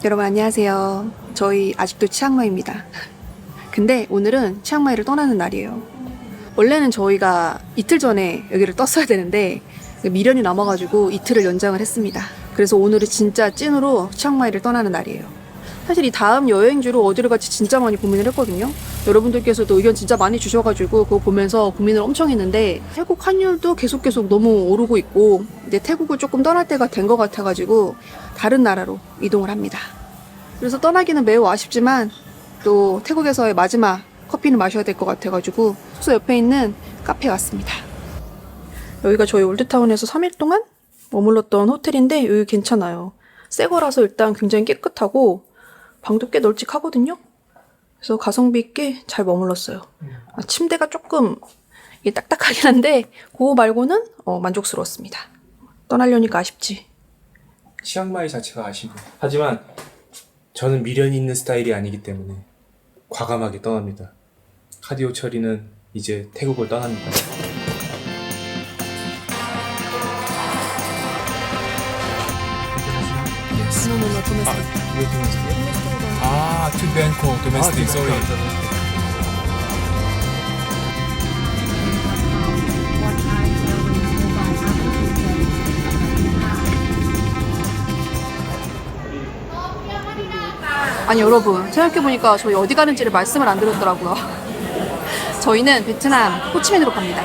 여러분 안녕하세요. 저희 아직도 치앙마이입니다. 근데 오늘은 치앙마이를 떠나는 날이에요. 원래는 저희가 이틀 전에 여기를 떴어야 되는데 미련이 남아가지고 이틀을 연장을 했습니다. 그래서 오늘은 진짜 찐으로 치앙마이를 떠나는 날이에요. 사실 이 다음 여행지로 어디를 갈지 진짜 많이 고민을 했거든요. 여러분들께서도 의견 진짜 많이 주셔가지고 그거 보면서 고민을 엄청 했는데 태국 환율도 계속 너무 오르고 있고 이제 태국을 조금 떠날 때가 된 것 같아가지고 다른 나라로 이동을 합니다. 그래서 떠나기는 매우 아쉽지만 또 태국에서의 마지막 커피는 마셔야 될 것 같아가지고 숙소 옆에 있는 카페에 왔습니다. 여기가 저희 올드타운에서 3일 동안 머물렀던 호텔인데 여기 괜찮아요. 새 거라서 일단 굉장히 깨끗하고 방도 꽤 널찍하거든요. 그래서 가성비 있게 잘 머물렀어요. 침대가 조금 이게 딱딱하긴 한데 그거 말고는 만족스러웠습니다. 떠나려니까 아쉽지. 치앙마이 자체가 아쉬워. 하지만 저는 미련이 있는 스타일이 아니기 때문에 과감하게 떠납니다. 카디오 처리는 이제 태국을 떠납니다. To Bangkok domestic. Sorry. 아니 여러분 생각해보니까 저희 어디 가는지를 말씀을 안 드렸더라고요. 저희는 베트남 호치민으로 갑니다.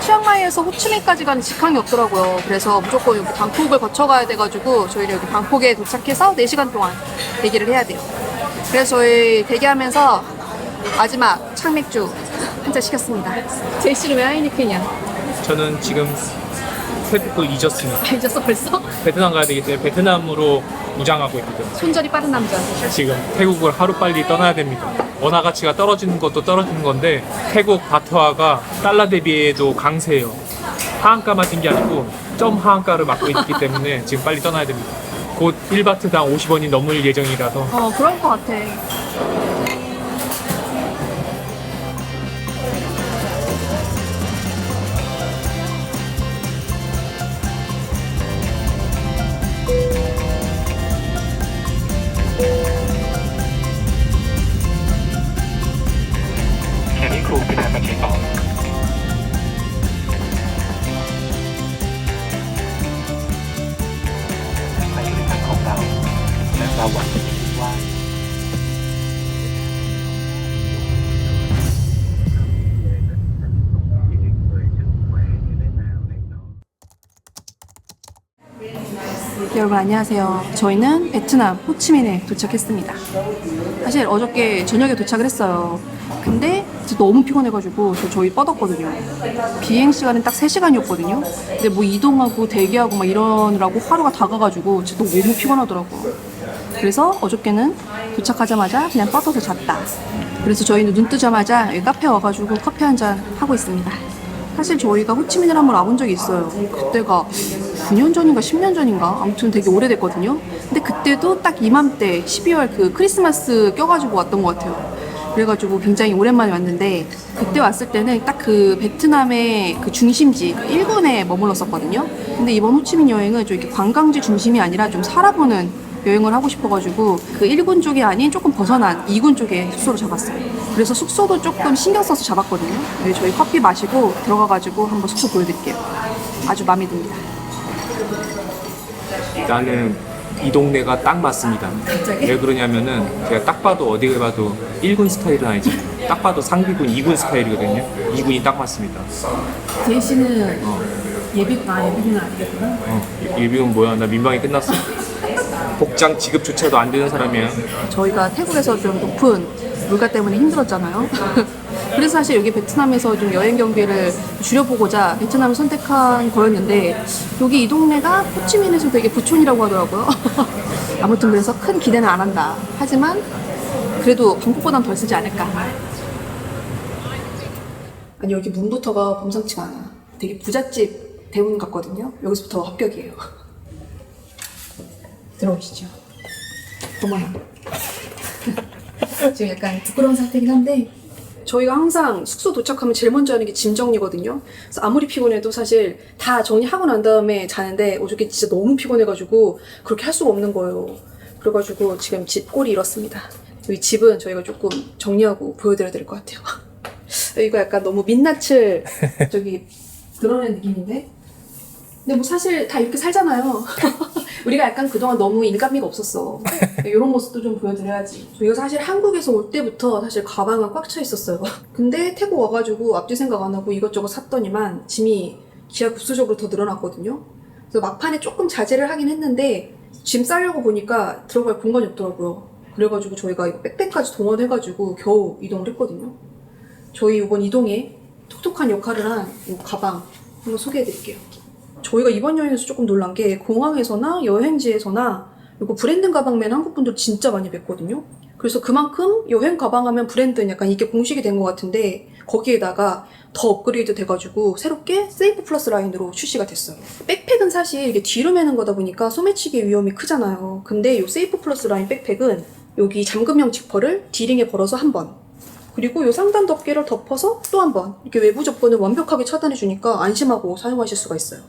치앙마이에서 호치민까지 가는 직항이 없더라고요. 그래서 무조건 여기 방콕을 거쳐가야 돼가지고 저희는 여기 방콕에 도착해서 4시간 동안 대기를 해야 돼요. 그래서 저희 대기하면서 마지막 창맥주 한잔 시켰습니다. 제이씨는 왜 하이니켄이야? 저는 지금 태국을 잊었습니다. 잊었어 벌써? 베트남 가야 되기 때문에 베트남으로 무장하고 있거든요. 손절이 빠른 남자. 지금 태국을 하루빨리 떠나야 됩니다. 원화 가치가 떨어지는 것도 떨어지는 건데 태국 바트화가 달러 대비해도 강세예요. 하한가만 뛴 게 아니고 점 하한가를 맞고 있기 때문에 지금 빨리 떠나야 됩니다. 곧 1바트당 50원이 넘을 예정이라서 그럴 것 같아. 여러분 안녕하세요. 저희는 베트남 호치민에 도착했습니다. 사실 어저께 저녁에 도착을 했어요. 근데 진짜 너무 피곤해가지고 저희 뻗었거든요. 비행 시간은 딱 3시간이었거든요. 근데 뭐 이동하고 대기하고 막 이러느라고 하루가 다 가가지고 진짜 너무 피곤하더라고요. 그래서 어저께는 도착하자마자 그냥 뻗어서 잤다. 그래서 저희는 눈 뜨자마자 여기 카페 와가지고 커피 한잔 하고 있습니다. 사실 저희가 호치민을 한번 와본 적이 있어요. 그때가 9년 전인가 10년 전인가 아무튼 되게 오래됐거든요. 근데 그때도 딱 이맘때 12월 그 크리스마스 껴가지고 왔던 것 같아요. 그래가지고 굉장히 오랜만에 왔는데 그때 왔을 때는 딱 그 베트남의 그 중심지 그 1군에 머물렀었거든요. 근데 이번 호치민 여행은 좀 이렇게 관광지 중심이 아니라 좀 살아보는 여행을 하고 싶어가지고 그 1군 쪽이 아닌 조금 벗어난 2군 쪽에 숙소를 잡았어요. 그래서 숙소도 조금 신경 써서 잡았거든요. 저희 커피 마시고 들어가가지고 한번 숙소 보여드릴게요. 아주 마음에 듭니다. 나는 이 동네가 딱 맞습니다. 갑자기? 왜 그러냐면은 제가 딱 봐도 어디를 봐도 1군 스타일은 아니지. 딱 봐도 상비군 2군 스타일이거든요. 2군이 딱 맞습니다. 제이 씨는 예비군 아니겠구나. 예비군 뭐야? 나 민방위 끝났어. 복장 지급조차도 안 되는 사람이야. 저희가 태국에서 좀 높은 물가 때문에 힘들었잖아요. 그래서 사실 여기 베트남에서 좀 여행 경비를 줄여보고자 베트남을 선택한 거였는데 여기 이 동네가 호치민에서 되게 부촌이라고 하더라고요. 아무튼 그래서 큰 기대는 안 한다. 하지만 그래도 방콕보단 덜 쓰지 않을까. 아니 여기 문부터가 범상치가 않아. 되게 부잣집 대문 같거든요. 여기서부터 합격이에요. 들어오시죠. 어머나. 지금 약간 부끄러운 상태긴 한데 저희가 항상 숙소 도착하면 제일 먼저 하는 게 짐 정리거든요. 그래서 아무리 피곤해도 사실 다 정리하고 난 다음에 자는데 어저께 진짜 너무 피곤해가지고 그렇게 할 수가 없는 거예요. 그래가지고 지금 집 꼴이 이렇습니다. 이 집은 저희가 조금 정리하고 보여드려야 될 것 같아요. 이거 약간 너무 민낯을 저기 드러낸 느낌인데? 근데 뭐 사실 다 이렇게 살잖아요. 우리가 약간 그동안 너무 인간미가 없었어. 이런 모습도 좀 보여드려야지. 저희가 사실 한국에서 올 때부터 사실 가방은 꽉 차 있었어요. 근데 태국 와가지고 앞뒤 생각 안 하고 이것저것 샀더니만 짐이 기하급수적으로 더 늘어났거든요. 그래서 막판에 조금 자제를 하긴 했는데 짐 싸려고 보니까 들어갈 공간이 없더라고요. 그래가지고 저희가 이거 백팩까지 동원해가지고 겨우 이동을 했거든요. 저희 이번 이동에 톡톡한 역할을 한 이 가방 한번 소개해드릴게요. 저희가 이번 여행에서 조금 놀란 게 공항에서나 여행지에서나 이거 브랜드 가방맨 한국 분들 진짜 많이 뵀거든요. 그래서 그만큼 여행 가방 하면 브랜드는 약간 이게 공식이 된 것 같은데 거기에다가 더 업그레이드 돼가지고 새롭게 세이프 플러스 라인으로 출시가 됐어요. 백팩은 사실 이게 뒤로 매는 거다 보니까 소매치기 위험이 크잖아요. 근데 이 세이프 플러스 라인 백팩은 여기 잠금형 지퍼를 D링에 걸어서 한 번, 그리고 이 상단 덮개를 덮어서 또 한 번, 이렇게 외부 접근을 완벽하게 차단해 주니까 안심하고 사용하실 수가 있어요.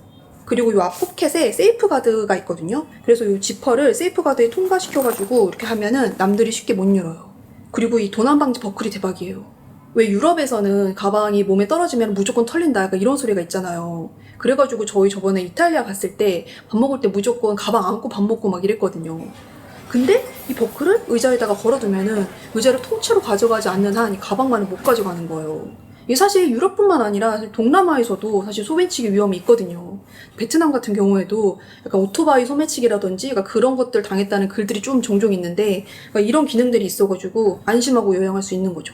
그리고 이 앞 포켓에 세이프 가드가 있거든요. 그래서 이 지퍼를 세이프 가드에 통과시켜가지고 이렇게 하면은 남들이 쉽게 못 열어요. 그리고 이 도난 방지 버클이 대박이에요. 왜 유럽에서는 가방이 몸에 떨어지면 무조건 털린다 약간 이런 소리가 있잖아요. 그래가지고 저희 저번에 이탈리아 갔을 때 밥 먹을 때 무조건 가방 안고 밥 먹고 막 이랬거든요. 근데 이 버클을 의자에다가 걸어두면은 의자를 통째로 가져가지 않는 한 이 가방만을 못 가져가는 거예요. 이게 사실 유럽뿐만 아니라 동남아에서도 사실 소매치기 위험이 있거든요. 베트남 같은 경우에도 약간 오토바이 소매치기라든지 약간 그런 것들 당했다는 글들이 좀 종종 있는데 이런 기능들이 있어가지고 안심하고 여행할 수 있는 거죠.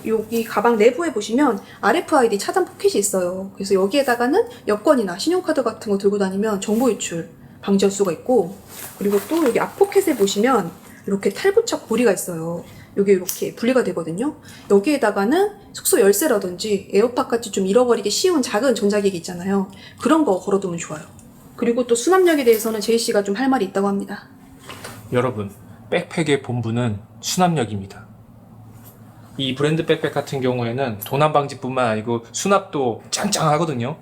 여기 가방 내부에 보시면 RFID 차단 포켓이 있어요. 그래서 여기에다가는 여권이나 신용카드 같은 거 들고 다니면 정보 유출 방지할 수가 있고, 그리고 또 여기 앞 포켓에 보시면 이렇게 탈부착 고리가 있어요. 여기 이렇게 분리가 되거든요. 여기에다가는 숙소 열쇠라든지 에어팟같이 좀 잃어버리기 쉬운 작은 전자기기 있잖아요. 그런 거 걸어두면 좋아요. 그리고 또 수납력에 대해서는 제이씨가 좀 할 말이 있다고 합니다. 여러분, 백팩의 본부는 수납력입니다. 이 브랜드 백팩 같은 경우에는 도난 방지뿐만 아니고 수납도 짱짱하거든요.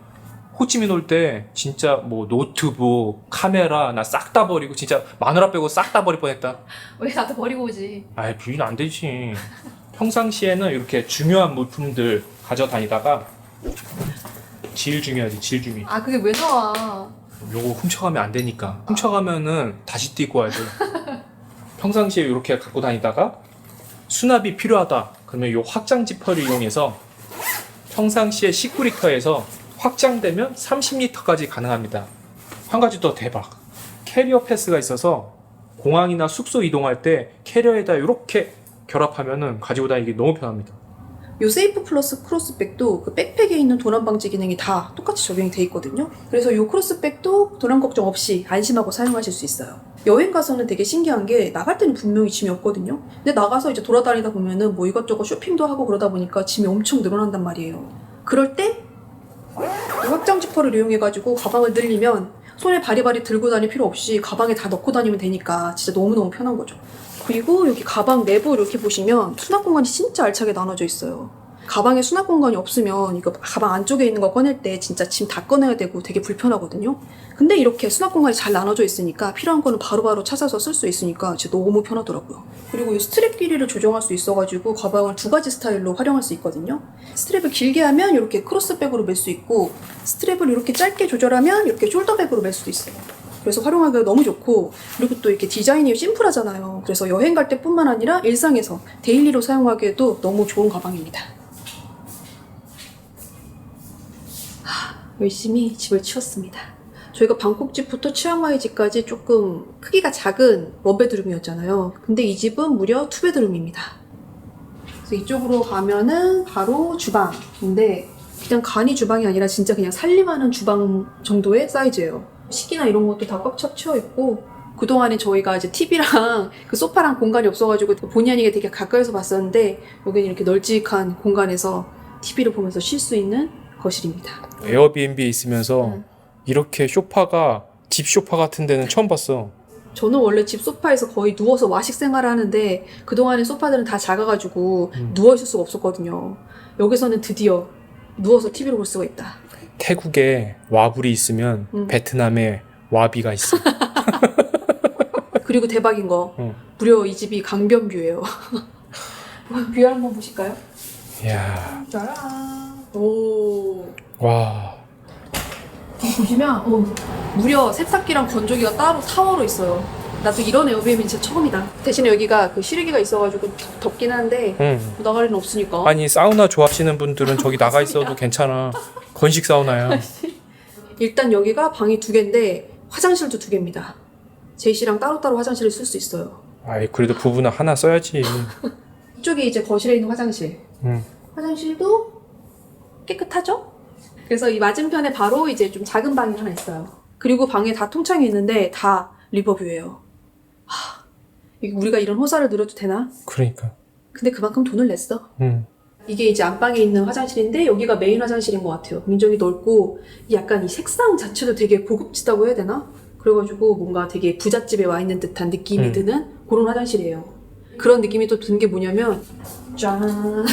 호치민 올 때 진짜 뭐 노트북, 카메라 나 싹 다 버리고 진짜 마누라 빼고 싹 다 버릴 뻔했다. 왜 나도 버리고 오지? 아이, 부인 안 되지. 평상시에는 이렇게 중요한 물품들 가져다니다가 제일 중요하지, 제일 중요해. 아 그게 왜 나와? 요거 훔쳐가면 안 되니까. 훔쳐가면은 다시 띠고 와야 돼. 평상시에 이렇게 갖고 다니다가 수납이 필요하다 그러면 요 확장 지퍼를 이용해서 평상시에 19리터에서 확장되면 30리터까지 가능합니다. 한 가지 더 대박, 캐리어 패스가 있어서 공항이나 숙소 이동할 때 캐리어에다 이렇게 결합하면은 가지고 다니기 너무 편합니다. 요 세이프 플러스 크로스백도 그 백팩에 있는 도난 방지 기능이 다 똑같이 적용이 돼 있거든요. 그래서 요 크로스백도 도난 걱정 없이 안심하고 사용하실 수 있어요. 여행 가서는 되게 신기한 게 나갈 때는 분명히 짐이 없거든요. 근데 나가서 이제 돌아다니다 보면은 뭐 이것저것 쇼핑도 하고 그러다 보니까 짐이 엄청 늘어난단 말이에요. 그럴 때 이 확장 지퍼를 이용해가지고 가방을 늘리면 손에 바리바리 들고 다닐 필요 없이 가방에 다 넣고 다니면 되니까 진짜 너무너무 편한 거죠. 그리고 여기 가방 내부 이렇게 보시면 수납 공간이 진짜 알차게 나눠져 있어요. 가방에 수납 공간이 없으면 이거 가방 안쪽에 있는 거 꺼낼 때 진짜 짐 다 꺼내야 되고 되게 불편하거든요. 근데 이렇게 수납 공간이 잘 나눠져 있으니까 필요한 거는 바로바로 찾아서 쓸 수 있으니까 진짜 너무 편하더라고요. 그리고 이 스트랩 길이를 조정할 수 있어가지고 가방을 두 가지 스타일로 활용할 수 있거든요. 스트랩을 길게 하면 이렇게 크로스백으로 멜 수 있고, 스트랩을 이렇게 짧게 조절하면 이렇게 숄더백으로 멜 수도 있어요. 그래서 활용하기가 너무 좋고, 그리고 또 이렇게 디자인이 심플하잖아요. 그래서 여행 갈 때뿐만 아니라 일상에서 데일리로 사용하기에도 너무 좋은 가방입니다. 열심히 집을 치웠습니다. 저희가 방콕 집부터 치앙마이 집까지 조금 크기가 작은 원베드룸이었잖아요. 근데 이 집은 무려 투베드룸입니다. 그래서 이쪽으로 가면은 바로 주방인데 그냥 간이 주방이 아니라 진짜 그냥 살림하는 주방 정도의 사이즈예요. 식기나 이런 것도 다 꽉 차 있고, 그동안에 저희가 이제 TV랑 그 소파랑 공간이 없어가지고 본의 아니게 되게 가까이서 봤었는데 여기는 이렇게 널찍한 공간에서 TV를 보면서 쉴 수 있는 거실입니다. 에어비앤비에 있으면서 이렇게 소파가 집 소파 같은 데는 처음 봤어. 저는 원래 집 소파에서 거의 누워서 와식 생활을 하는데 그동안에 소파들은 다 작아가지고 누워있을 수가 없었거든요. 여기서는 드디어 누워서 TV를 볼 수가 있다. 태국에 와불이 있으면 베트남에 와비가 있어. 그리고 대박인 거 무려 이 집이 강변뷰예요. 뷰 한번 보실까요? 이야. 짜란. 오. 와. 보시면 무려 세탁기랑 건조기가 따로 타워로 있어요. 나도 이런 에어비앤비 진짜 처음이다. 대신에 여기가 그 실외기가 있어가지고 덥긴 한데 나갈 일은 없으니까. 아니 사우나 좋아하시는 분들은 저기 나가 있어도 괜찮아. 건식 사우나야. 일단 여기가 방이 2개인데 화장실도 2개입니다. 제이 씨랑 따로따로 화장실을 쓸 수 있어요. 아이 그래도 부부는 하나 써야지. 이쪽이 이제 거실에 있는 화장실. 화장실도 깨끗하죠? 그래서 이 맞은편에 바로 이제 좀 작은 방이 하나 있어요. 그리고 방에 다 통창이 있는데 다 리버뷰예요. 이거 우리가 이런 호사를 누려도 되나? 그러니까. 근데 그만큼 돈을 냈어. 이게 이제 안방에 있는 화장실인데 여기가 메인 화장실인 것 같아요. 굉장히 넓고 약간 이 색상 자체도 되게 고급지다고 해야 되나? 그래가지고 뭔가 되게 부잣집에 와 있는 듯한 느낌이 드는 그런 화장실이에요. 그런 느낌이 또 든 게 뭐냐면 짠.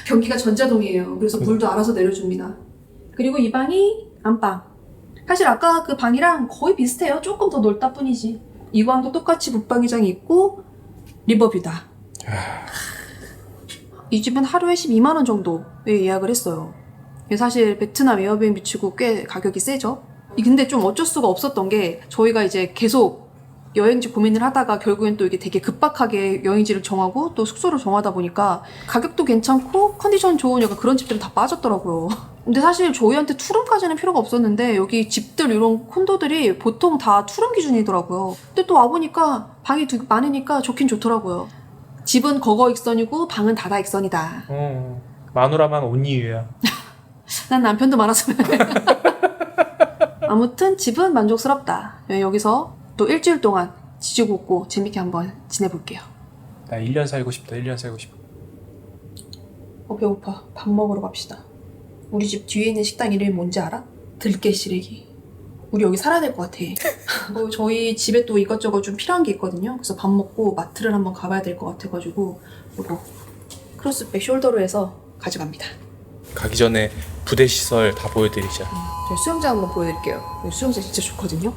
변기가 전자동이에요. 그래서 물도 알아서 내려줍니다. 그리고 이 방이 안방. 사실 아까 그 방이랑 거의 비슷해요. 조금 더 넓다 뿐이지. 이 방도 똑같이 붙방위장이 있고 리버뷰다. 이 집은 하루에 12만 원 정도에 예약을 했어요. 사실 베트남 에어비앤비 치고 꽤 가격이 세죠. 근데 좀 어쩔 수가 없었던 게 저희가 이제 계속 여행지 고민을 하다가 결국엔 또 이게 되게 급박하게 여행지를 정하고 또 숙소를 정하다 보니까 가격도 괜찮고 컨디션 좋은 약간 그런 집들은 다 빠졌더라고요. 근데 사실 저희한테 투룸까지는 필요가 없었는데 여기 집들 이런 콘도들이 보통 다 투룸 기준이더라고요. 근데 또 와보니까 방이 많으니까 좋긴 좋더라고요. 집은 거거익선이고 방은 다다익선이다. 마누라만 온이유야. 난 남편도 많았으면. 아무튼 집은 만족스럽다. 여기서 또 일주일 동안 지지고 웃고 재밌게 한번 지내볼게요. 나 1년 살고 싶다. 1년 살고 싶어. 배고파. 밥 먹으러 갑시다. 우리 집 뒤에 있는 식당 이름이 뭔지 알아? 들깨 시래기. 우리 여기 살아야 될 것 같아. 저희 집에 또 이것저것 좀 필요한 게 있거든요. 그래서 밥 먹고 마트를 한번 가봐야 될 것 같아가지고 이거 크로스백 숄더로 해서 가져갑니다. 가기 전에 부대 시설 다 보여드리자. 저희 수영장 한번 보여드릴게요. 여기 수영장 진짜 좋거든요.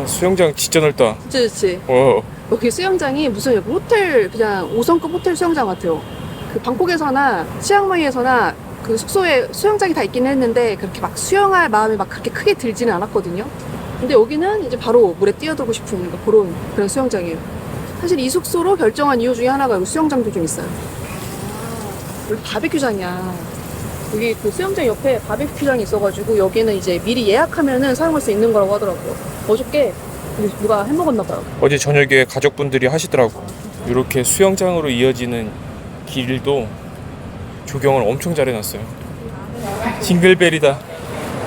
수영장 진짜 넓다. 진짜 좋지? 어. 여기 수영장이 무슨 호텔 그냥 5성급 호텔 수영장 같아요. 그 방콕에서나 치앙마이에서나 그 숙소에 수영장이 다 있긴 했는데 그렇게 막 수영할 마음이 막 그렇게 크게 들지는 않았거든요. 근데 여기는 이제 바로 물에 뛰어들고 싶은 그런 수영장이에요. 사실 이 숙소로 결정한 이유 중에 하나가 여기 수영장도 좀 있어요. 여기 바베큐장이야. 여기 그 수영장 옆에 바베큐장이 있어가지고 여기는 이제 미리 예약하면은 사용할 수 있는 거라고 하더라고요. 어저께 누가 해먹었나봐요. 어제 저녁에 가족분들이 하시더라고. 이렇게 수영장으로 이어지는 길도 조경을 엄청 잘 해놨어요. 징글벨이다.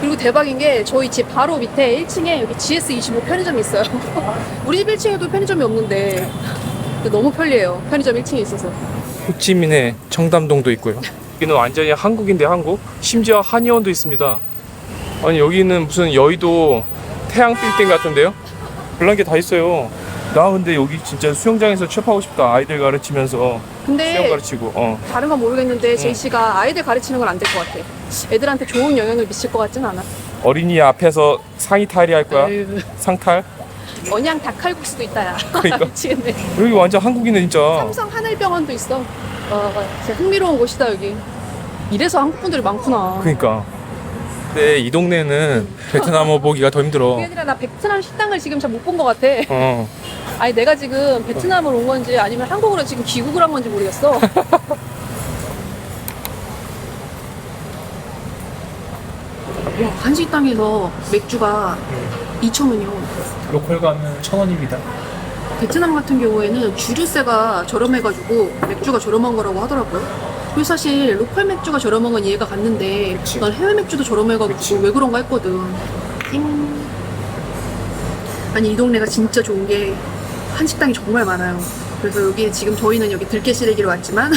그리고 대박인 게 저희 집 바로 밑에 1층에 여기 GS25 편의점이 있어요. 우리 집 1층에도 편의점이 없는데 너무 편리해요. 편의점 1층에 있어서. 호치민에 청담동도 있고요. 여기는 완전히 한국인데 한국. 심지어 한의원도 있습니다. 아니 여기는 무슨 여의도 태양 빌딩 같은데요? 별난 게 다 있어요. 나 근데 여기 진짜 수영장에서 취업하고 싶다. 아이들 가르치면서 근데 수영 가르치고. 다른 건 모르겠는데 제이 씨가 아이들 가르치는 건 안 될 것 같아. 애들한테 좋은 영향을 미칠 것 같진 않아. 어린이 앞에서 상의 탈의 할 거야. 에휴. 상탈. 언양 닭칼국수도 있다 야. 그러니까. 미치겠네. 여기 완전 한국이네 진짜. 삼성 하늘병원도 있어. 진짜 흥미로운 곳이다 여기. 이래서 한국 분들이 많구나. 그러니까. 근데 이 동네는 베트남어 보기가 더 힘들어. 그게 아니라 나 베트남 식당을 지금 잘 못 본 것 같아. 아니 내가 지금 베트남을 온 건지 아니면 한국으로 지금 귀국을 한 건지 모르겠어. 와, 한식당에서 맥주가 2,000원이요. 로컬 가면 1,000원입니다. 베트남 같은 경우에는 주류세가 저렴해가지고 맥주가 저렴한 거라고 하더라고요. 그리고 사실 로컬 맥주가 저렴한 건 이해가 갔는데 그치. 난 해외 맥주도 저렴해가지고 그치. 왜 그런가 했거든. 아니 이 동네가 진짜 좋은 게 한식당이 정말 많아요. 그래서 여기 지금 저희는 여기 들깨 시래기로 왔지만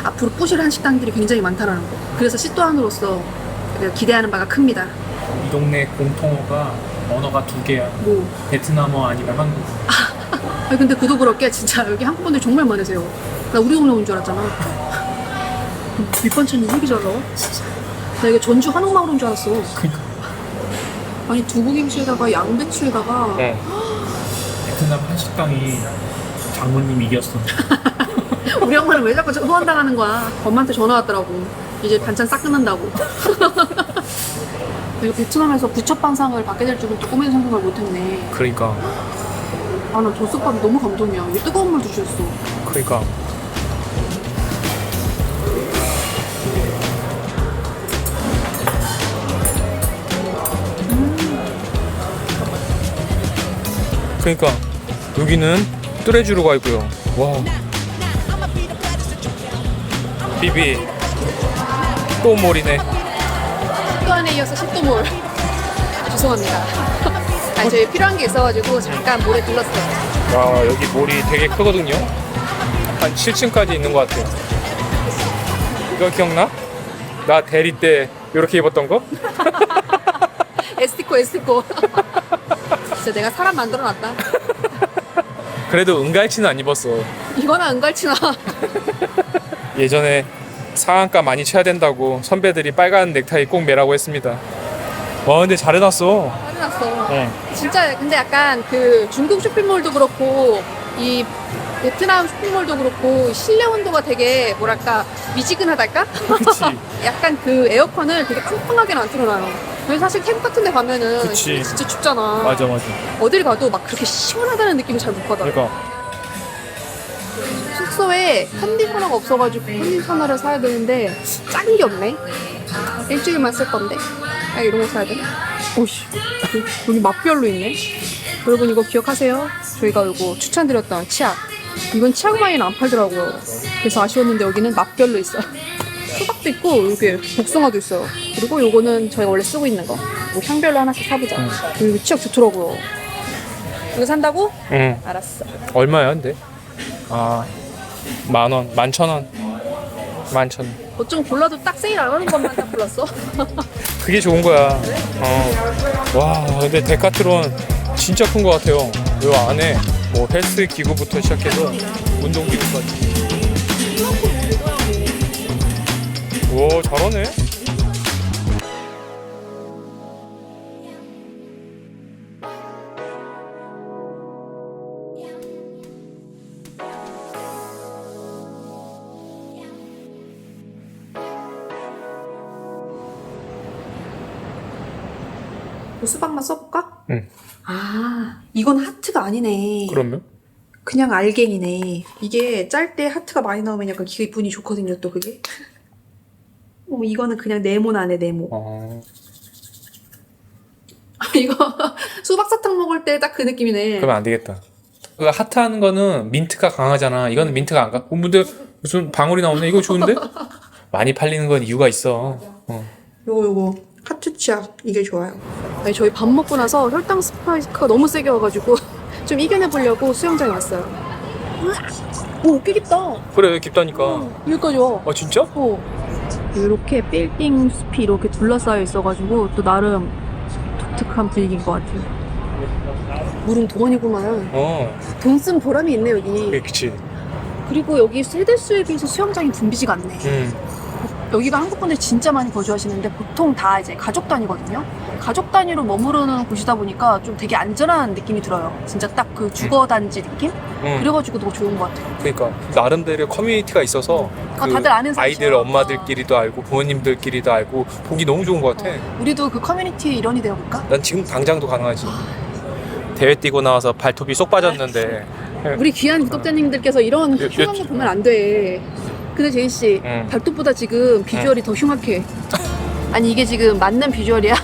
앞으로 뿌실 한식당들이 굉장히 많다는 거. 그래서 시또한으로서 기대하는 바가 큽니다. 이 동네 공통어가 언어가 2개야. 뭐 베트남어 아니면 한국어. 아니 근데 그도 그렇게 진짜 여기 한국 분들이 정말 많으세요. 나 우리 동네 온 줄 알았잖아. 밑반찬이 되게 잘 나와. 나 이게 전주 한옥마을 온 줄 알았어. 그러니까. 아니 두부김치에다가 양배추에다가 네. 베트남 한식당이 장모님이 이겼어. 우리 엄마는 왜 자꾸 소환당하는 거야? 엄마한테 전화 왔더라고. 이제 반찬 싹 끊는다고. 내가 베트남에서 부첩방상을 받게 될 줄은 또 꿈에도 생각을 못했네. 그러니까. 아, 나 저 솥밥이 너무 감동이야. 왜 뜨거운 물 주셨어? 그러니까. 그러니까 여기는 뚜레쥬르가 있고요. 와. 비비 또 몰이네. 10도 안에 이어서 10도몰. 죄송합니다. 아니, 저희 필요한 게 있어가지고 잠깐 몰에 들렀어요. 야, 여기 몰이 되게 크거든요. 한 7층까지 있는 것 같아요. 이거 기억나? 나 대리 때 이렇게 입었던 거? 에스티코. 진짜 내가 사람 만들어놨다. 그래도 은갈치는 안 입었어. 이거나 은갈치나. 예전에 상한가 많이 쳐야 된다고 선배들이 빨간 넥타이 꼭 매라고 했습니다. 와, 근데 잘 해놨어. 해놨어. 네. 진짜 근데 약간 그 중국 쇼핑몰도 그렇고 이 베트남 쇼핑몰도 그렇고 실내 온도가 되게 뭐랄까 미지근하달까? 그치. 약간 그 에어컨을 되게 팡팡하게 안 틀어놔요. 그래서 사실 태국 같은 데 가면은 그치. 진짜 춥잖아. 맞아. 어딜 가도 막 그렇게 시원하다는 느낌을 잘 못 받아. 그러니까 숙소에 컨디셔너가 없어가지고 컨디셔너를 사야 되는데 작은 게 없네. 일주일만 쓸 건데. 아, 이런 거 사야 되나? 오씨, 여기 맛별로 있네. 여러분 이거 기억하세요? 저희가 이거 추천드렸던 치약. 이건 치약만이는 안 팔더라고요. 그래서 아쉬웠는데 여기는 맛별로 있어요. 수박도 있고 여기 복숭아도 있어요. 그리고 요거는 저희가 원래 쓰고 있는 거. 뭐 향별로 하나씩 사보자. 그리고 치약 좋더라고요. 이거 산다고? 응. 알았어. 얼마야 근데? 아, 10,000원, 11,000원, 11,000원. 어쩜 골라도 딱 세일 안 하는 것만 딱 골랐어? 그게 좋은 거야. 와, 근데 데카트론 진짜 큰 거 같아요. 요 안에 뭐 헬스 기구부터 시작해서 운동 기구까지. 오, 잘하네. 수박만 써볼까? 응. 아, 이건 하트가 아니네. 그러면? 그냥 알갱이네. 이게 짤 때 하트가 많이 나오면 약간 기분이 좋거든요, 또 그게. 이거는 그냥 네모나네, 네모. 이거 수박 사탕 먹을 때 딱 그 느낌이네. 그러면 안 되겠다. 그 하트하는 거는 민트가 강하잖아. 이거는 민트가 안 가. 근데 무슨 방울이 나오네. 이거 좋은데? 많이 팔리는 건 이유가 있어. 요거 하트 치약 이게 좋아요. 아니, 저희 밥 먹고 나서 혈당 스파이크가 너무 세게 와가지고 좀 이겨내보려고 수영장에 왔어요. 오, 꽤 깊다. 그래, 깊다니까. 여기까지 와. 아, 진짜? 이렇게 빌딩 숲이 이렇게 둘러싸여 있어가지고 또 나름 독특한 분위기인 것 같아요. 물은 동원이구만. 돈 쓴 보람이 있네 여기. 그치. 그리고 여기 세대수에 비해서 수영장이 붐비지가 않네. 여기가 한국 분들 진짜 많이 거주하시는데 보통 다 이제 가족 단위거든요. 가족 단위로 머무르는 곳이다 보니까 좀 되게 안전한 느낌이 들어요. 진짜 딱 그 주거 단지 느낌? 그래가지고 더 좋은 것 같아요. 그러니까 나름대로 커뮤니티가 있어서 다들 아는 사람이죠. 아이들 엄마들끼리도 알고 부모님들끼리도 알고 보기 너무 좋은 것 같아. 우리도 그 커뮤니티의 일원이 되어볼까? 난 지금 당장도 가능하지. 대회 뛰고 나와서 발톱이 쏙 빠졌는데. 우리 귀한 구독자님들께서 이런 흉한 거 보면 안 돼. 근데 제이 씨, 발톱보다 지금 비주얼이 더 흉악해. 아니 이게 지금 맞는 비주얼이야?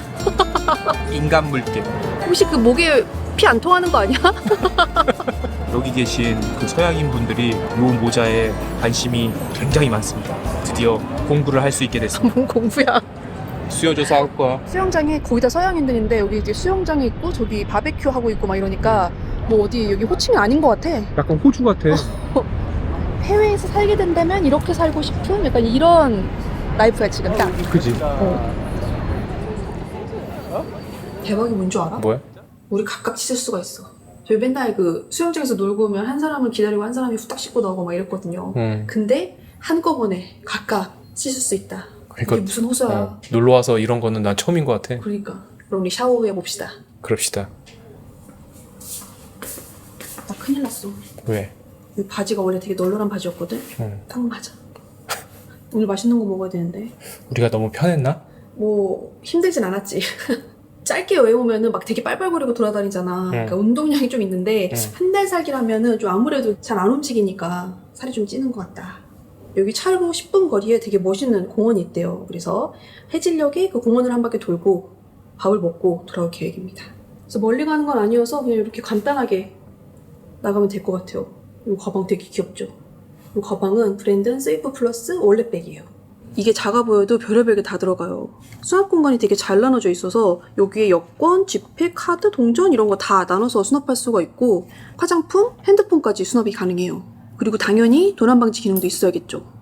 인간 물개. 혹시 그 목에 피 안 통하는 거 아니야? 여기 계신 그 서양인 분들이 요 모자에 관심이 굉장히 많습니다. 드디어 공부를 할 수 있게 됐습니다. 뭔 공부야. 수여줘서 할 거야. 수영장에 거의 다 서양인들인데 여기 이제 수영장에 있고 저기 바베큐 하고 있고 막 이러니까 뭐 어디 여기 호치민 아닌 것 같아. 약간 호주 같아. 해외에서 살게 된다면 이렇게 살고 싶은 약간 이런 라이프야 지금 딱. 그지? 대박이 뭔 줄 알아? 뭐야? 우리 각각 씻을 수가 있어. 저희 맨날 그 수영장에서 놀고 오면 한 사람을 기다리고 한 사람이 후딱 씻고 나오고 막 이랬거든요. 근데 한꺼번에 각각 씻을 수 있다. 그러니까 이게 무슨 호소야. 놀러 와서 이런 거는 난 처음인 것 같아. 그러니까 그럼 우리 샤워해 봅시다. 그럽시다. 나 큰일 났어. 왜? 이 바지가 원래 되게 널널한 바지였거든? 응. 딱 맞아. 오늘 맛있는 거 먹어야 되는데. 우리가 너무 편했나? 뭐 힘들진 않았지. 짧게 여행 오면은 막 되게 빨빨거리고 돌아다니잖아. 그러니까 운동량이 좀 있는데 한 달 살기라면은 좀 아무래도 잘 안 움직이니까 살이 좀 찌는 것 같다. 여기 차로 10분 거리에 되게 멋있는 공원이 있대요. 그래서 해질녘에 그 공원을 한 바퀴 돌고 밥을 먹고 돌아올 계획입니다. 그래서 멀리 가는 건 아니어서 그냥 이렇게 간단하게 나가면 될 것 같아요. 이 가방 되게 귀엽죠? 이 가방은 브랜드 세이프 플러스 원let백이에요. 이게 작아 보여도 별의별 게 다 들어가요. 수납 공간이 되게 잘 나눠져 있어서 여기에 여권, 지폐, 카드, 동전 이런 거 다 나눠서 수납할 수가 있고 화장품, 핸드폰까지 수납이 가능해요. 그리고 당연히 도난 방지 기능도 있어야겠죠.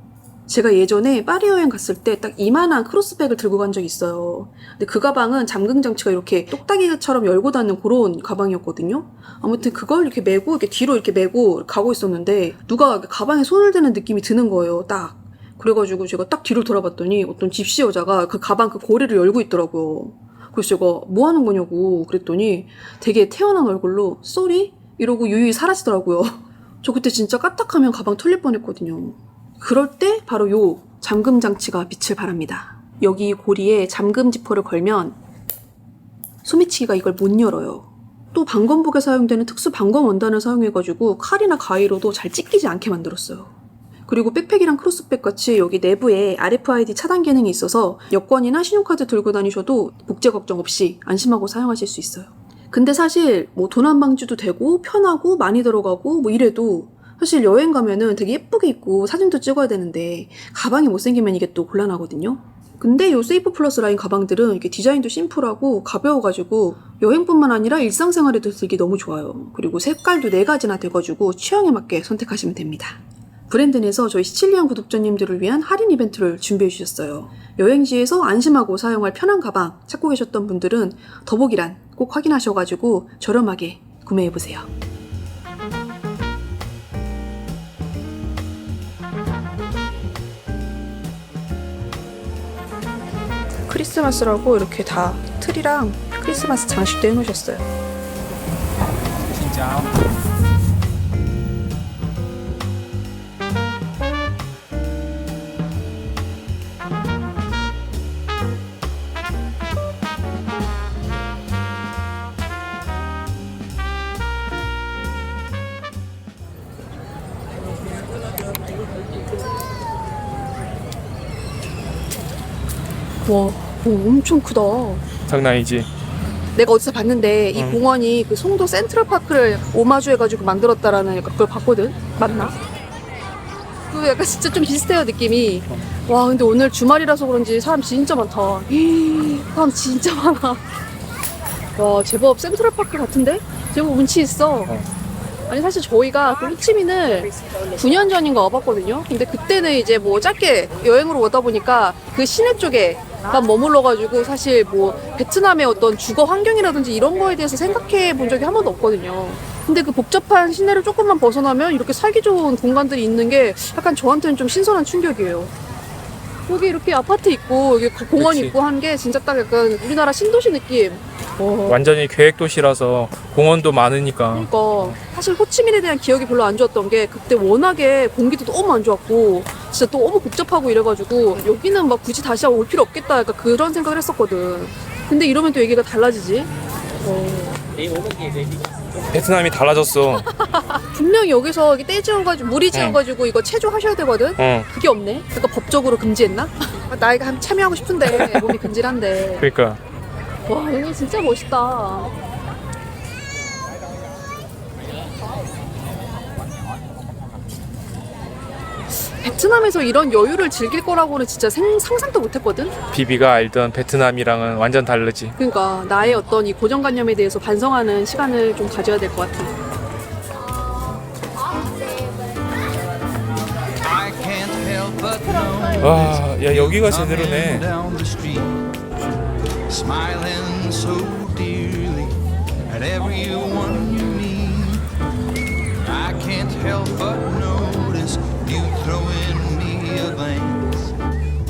제가 예전에 파리 여행 갔을 때 딱 이만한 크로스백을 들고 간 적이 있어요. 근데 그 가방은 잠금 장치가 이렇게 똑딱이처럼 열고 닫는 그런 가방이었거든요. 아무튼 그걸 이렇게 메고 이렇게 뒤로 이렇게 메고 가고 있었는데 누가 가방에 손을 대는 느낌이 드는 거예요. 딱. 그래가지고 제가 딱 뒤를 돌아봤더니 어떤 집시 여자가 그 가방 그 고리를 열고 있더라고요. 그래서 제가 뭐 하는 거냐고 그랬더니 되게 태어난 얼굴로 쏘리? 이러고 유유히 사라지더라고요. 저 그때 진짜 까딱하면 가방 털릴 뻔했거든요. 그럴 때 바로 요 잠금 장치가 빛을 발합니다. 여기 고리에 잠금 지퍼를 걸면 소매치기가 이걸 못 열어요. 또 방검복에 사용되는 특수 방검 원단을 사용해가지고 칼이나 가위로도 잘 찢기지 않게 만들었어요. 그리고 백팩이랑 크로스백 같이 여기 내부에 RFID 차단 기능이 있어서 여권이나 신용카드 들고 다니셔도 복제 걱정 없이 안심하고 사용하실 수 있어요. 근데 사실 뭐 도난 방지도 되고 편하고 많이 들어가고 뭐 이래도 사실 여행 가면은 되게 예쁘게 입고 사진도 찍어야 되는데 가방이 못생기면 이게 또 곤란하거든요. 근데 요 세이프 플러스 라인 가방들은 이렇게 디자인도 심플하고 가벼워가지고 여행뿐만 아니라 일상생활에도 들기 너무 좋아요. 그리고 색깔도 4가지나 돼가지고 취향에 맞게 선택하시면 됩니다. 브랜드 내에서 저희 시칠리안 구독자님들을 위한 할인 이벤트를 준비해 주셨어요. 여행지에서 안심하고 사용할 편한 가방 찾고 계셨던 분들은 더보기란 꼭 확인하셔가지고 저렴하게 구매해보세요. 크리스마스라고 이렇게 다 트리랑 크리스마스 장식도 해놓으셨어요. 진짜. 와, 엄청 크다. 장난이지. 내가 어디서 봤는데 이 공원이 그 송도 센트럴파크를 오마주해가지고 만들었다라는 그걸 봤거든? 맞나? 그 약간 진짜 좀 비슷해요, 느낌이. 와, 근데 오늘 주말이라서 그런지 사람 진짜 많다. 사람 진짜 많아. 와, 제법 센트럴파크 같은데? 제법 운치 있어. 아니, 사실 저희가 그 호치민을 9년 전인가 와봤거든요. 근데 그때는 이제 뭐 짧게 여행으로 오다 보니까 그 시내 쪽에만 머물러가지고 사실 뭐 베트남의 어떤 주거 환경이라든지 이런 거에 대해서 생각해 본 적이 한 번도 없거든요. 근데 그 복잡한 시내를 조금만 벗어나면 이렇게 살기 좋은 공간들이 있는 게 약간 저한테는 좀 신선한 충격이에요. 여기 이렇게 아파트 있고 여기 공원 그치. 있고 한 게 진짜 딱 약간 우리나라 신도시 느낌. 완전히 계획 도시라서 공원도 많으니까. 그러니까 사실 호치민에 대한 기억이 별로 안 좋았던 게 그때 워낙에 공기도 너무 안 좋았고 진짜 너무 복잡하고 이래가지고 여기는 막 굳이 다시 올 필요 없겠다 약간 그런 생각을 했었거든. 근데 이러면 또 얘기가 달라지지. 베트남이 달라졌어. 분명히 여기서 떼 지어가지고 무리 지어가지고 이거 체조하셔야 되거든. 그게 없네. 그러니까 법적으로 금지했나? 나이가 한 참여하고 싶은데 몸이 근질한데. 그러니까. 와, 여기 진짜 멋있다. 베트남에서 이런 여유를 즐길 거라고는 진짜 상상도 못했거든. 비비가 알던 베트남이랑은 완전 다르지. 그러니까 나의 어떤 이 고정관념에 대해서 반성하는 시간을 좀 가져야 될 것 같아. 와, 야 여기가 제대로네. Smiling so dearly at everyone you meet. I can't help but notice you throwing me a glance,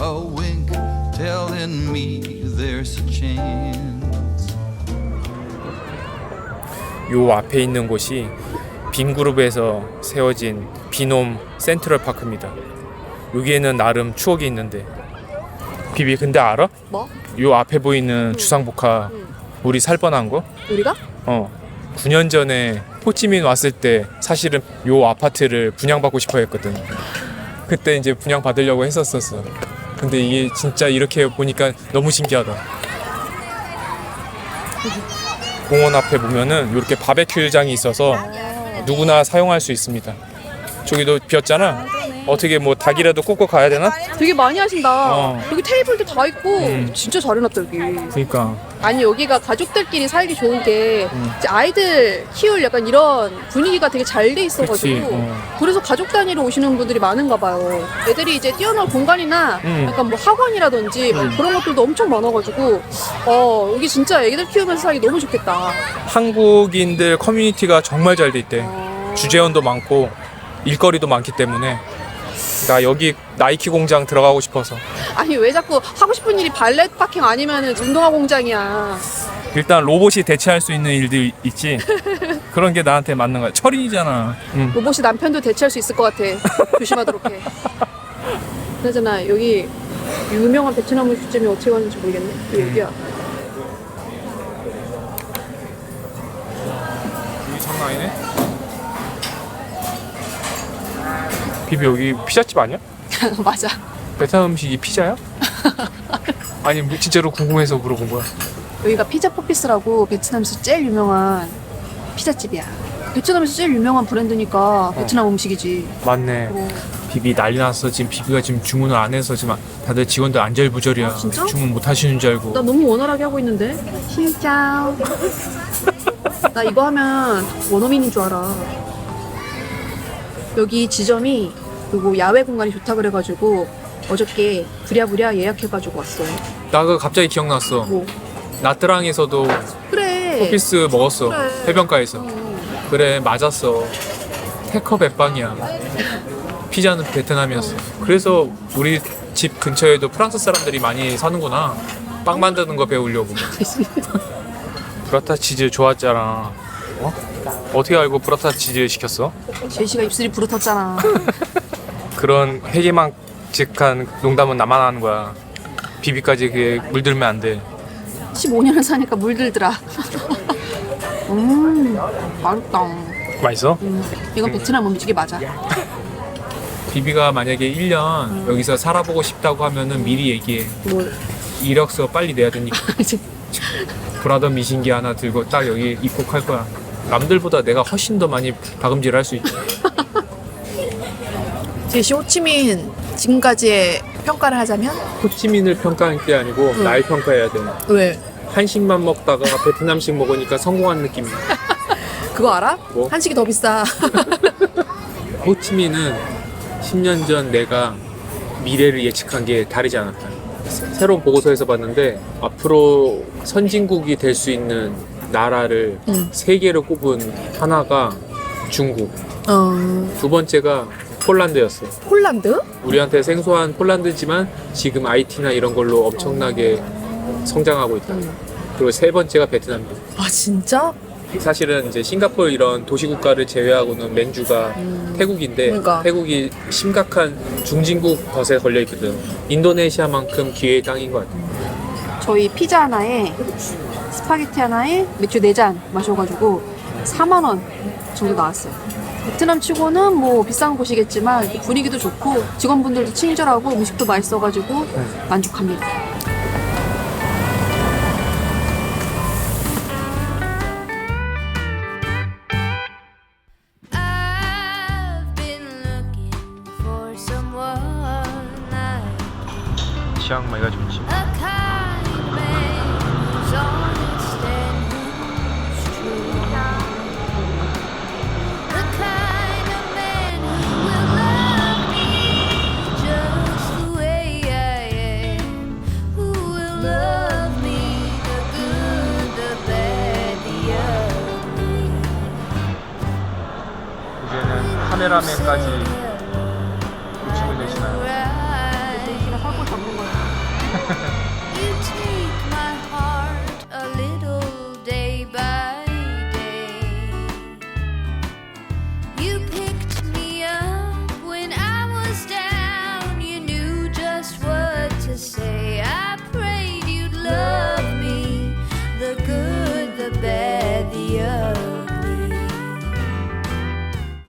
a wink telling me there's a chance. 요 앞에 있는 곳이 빈그룹에서 세워진 비놈 센트럴 파크입니다. 여기에는 나름 추억이 있는데 비비 근데 알아? 뭐? 요 앞에 보이는 주상복합 우리 살 뻔한 거? 우리가? 9년 전에 호치민 왔을 때 사실은 요 아파트를 분양받고 싶어 했거든. 그때 이제 분양받으려고 했었어. 근데 이게 진짜 이렇게 보니까 너무 신기하다. 공원 앞에 보면은 이렇게 바베큐장이 있어서 누구나 사용할 수 있습니다. 저기도 비었잖아. 어떻게 뭐 닭이라도 꽂고 가야 되나? 되게 많이 하신다. 어. 여기 테이블도 다 있고 진짜 잘 해놨다 여기. 그러니까 아니 여기가 가족들끼리 살기 좋은 게 이제 아이들 키울 약간 이런 분위기가 되게 잘 돼 있어가지고 그치, 그래서 가족 단위로 오시는 분들이 많은가 봐요. 애들이 이제 뛰어놀 공간이나 약간 뭐 학원이라든지 뭐 그런 것들도 엄청 많아가지고 여기 진짜 애기들 키우면서 살기 너무 좋겠다. 한국인들 커뮤니티가 정말 잘 돼 있대. 주재원도 많고 일거리도 많기 때문에 나 여기 나이키 공장 들어가고 싶어서. 아니 왜 자꾸 하고 싶은 일이 발렛 파킹 아니면은 운동화 공장이야. 일단 로봇이 대체할 수 있는 일들 있지. 그런 게 나한테 맞는 거야. 철인이잖아. 로봇이 남편도 대체할 수 있을 것 같아. 조심하도록 해. 그나저나 여기 유명한 베트남 음식점이 어떻게 가는지 모르겠네. 여기야. 여기 장난 아니네. 비비 여기 피자집 아니야? 맞아. 베트남 음식이 피자야? 아니 뭐 진짜로 궁금해서 물어본 거야. 여기가 피자 포피스라고 베트남에서 제일 유명한 피자집이야. 베트남에서 제일 유명한 브랜드니까 베트남 음식이지. 맞네. 비비 난리 났어. 지금 비비가 지금 주문을 안 해서 지금 다들 직원들 안절부절이야. 진짜? 주문 못 하시는 줄 알고. 나 너무 원활하게 하고 있는데. 신짜오. 나 이거 하면 원어민인 줄 알아. 여기 지점이 그리고 야외 공간이 좋다 그래가지고 어저께 부랴부랴 예약해가지고 왔어요. 나 그거 갑자기 기억났어. 뭐 나트랑에서도 그래. 포피스 먹었어. 그래. 해변가에서. 그래 맞았어. 테커 뱃빵이야. 피자는 베트남이었어. 그래서 우리 집 근처에도 프랑스 사람들이 많이 사는구나. 빵 만드는 거 배우려고. 브라타 치즈 좋았잖아. 어떻게 알고 브라타 치즈 시켰어? 제시가 입술이 부르텄잖아. 그런 회계망측한 농담은 나만 하는 거야. 비비까지 그게 물들면 안 돼. 15년을 사니까 물들더라. 맛있다. 맛있어? 이건 베트남 음식이 맞아. 비비가 만약에 1년 여기서 살아보고 싶다고 하면은 미리 얘기해. 뭘? 이력서 빨리 내야 되니까. 이제 브라더 미신기 하나 들고 딱 여기 입국할 거야. 남들보다 내가 훨씬 더 많이 박음질 할 수 있지. 제시 호치민 지금까지의 평가를 하자면 호치민을 평가할 게 아니고 날 평가해야 돼. 왜? 한식만 먹다가 베트남식 먹으니까 성공한 느낌이야. 그거 알아? 뭐? 한식이 더 비싸. 호치민은 10년 전 내가 미래를 예측한 게 다르지 않았다. 새로운 보고서에서 봤는데 앞으로 선진국이 될 수 있는 나라를 세 개로 꼽은 하나가 중국, 두 번째가 폴란드였어. 폴란드? 우리한테 생소한 폴란드지만 지금 IT나 이런 걸로 엄청나게 성장하고 있다. 그리고 세 번째가 베트남이다. 아 진짜? 사실은 이제 싱가포르 이런 도시국가를 제외하고는 맨주가 태국인데 그러니까. 태국이 심각한 중진국 덫에 걸려 있거든. 인도네시아만큼 기회의 땅인 것 같아. 저희 피자 하나에 스파게티 하나에 맥주 4잔 마셔가지고 4만 원 정도 나왔어요. 베트남 치고는 뭐 비싼 곳이겠지만 분위기도 좋고 직원분들도 친절하고 음식도 맛있어가지고 만족합니다. I've been looking for someone like 치앙마이가 좋지. a kind man who's honest and who's true. The kind of man who will love me just the way I am. Who will love me, the good, the bad, the ugly. 이제는 카메라맨까지